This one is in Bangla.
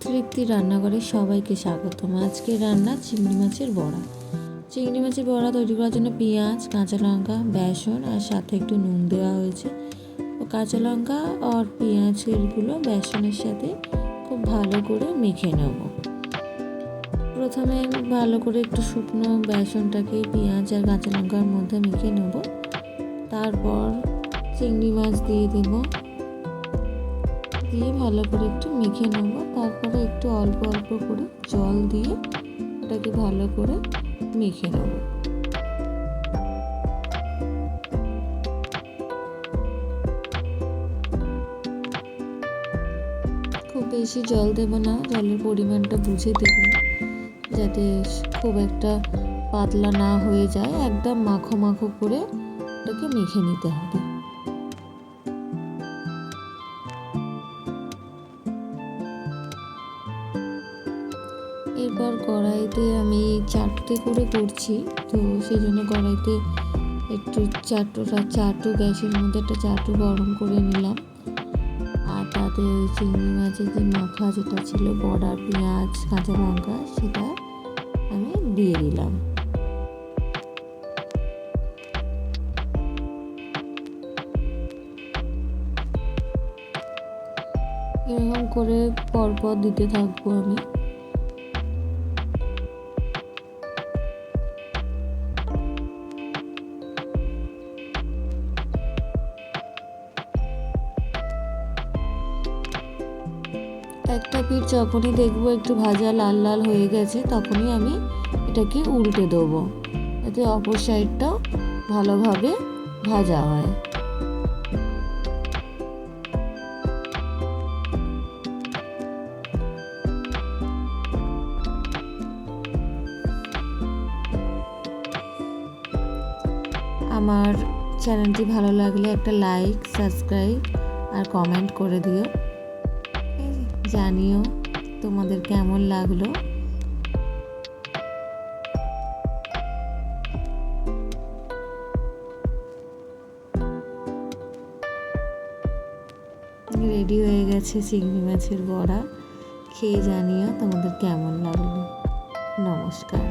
তৃপ্তি রান্নাঘরে সবাইকে স্বাগতম। আজকে রান্না চিংড়ি মাছের বড়া। চিংড়ি মাছের বড়া তৈরি করার জন্য পেঁয়াজ, কাঁচা লঙ্কা, বেসন আর সাথে একটু নুন দেওয়া হয়েছে। ও কাঁচা লঙ্কা আর পেঁয়াজগুলো বেসনের সাথে খুব ভালো করে মেখে নেব। প্রথমে ভালো করে একটু শুকনো বেসনটাকে পেঁয়াজ আর কাঁচা লঙ্কার মধ্যে মেখে নেব। তারপর চিংড়ি মাছ দিয়ে দেবো, দিয়ে ভালো করে একটু মেখে নেব। তারপরে একটু অল্প অল্প করে জল দিয়ে ওটাকে ভালো করে মেখে নেব। খুব বেশি জল দেব না, জলের পরিমাণটা বুঝে দেবেন যাতে খুব একটা পাতলা না হয়ে যায়। একদম মাখো মাখো করে ওটাকে মেখে নিতে হবে। এরপর কড়াইতে আমি চারটে করে করছি, তো সেই জন্য কড়াইতে একটু চাটু গ্যাসের মধ্যে একটা চাটু গরম করে নিলাম। আর তাতে ওই চিংড়ি মাছের যে মাখা যেটা ছিল বড়া, পেঁয়াজ, কাঁচা লঙ্কা, সেটা আমি দিয়ে দিলাম। এরকম করে পরপর দিতে থাকবো আমি। একটা পিঠ যখনই দেখবো একটু ভাজা লাল লাল হয়ে গেছে, তখনই আমি এটাকে উল্টে দেবো, যাতে অপর সাইডটাও ভালোভাবে ভাজা হয়। আমার চ্যানেলটি ভালো লাগলে একটা লাইক, সাবস্ক্রাইব আর কমেন্ট করে দিও। জানিও তোমাদের কেমন লাগলো। রেডি হয়ে গেছে চিংড়ি মাছের বড়া। খেয়ে জানিও তোমাদের কেমন লাগলো। নমস্কার।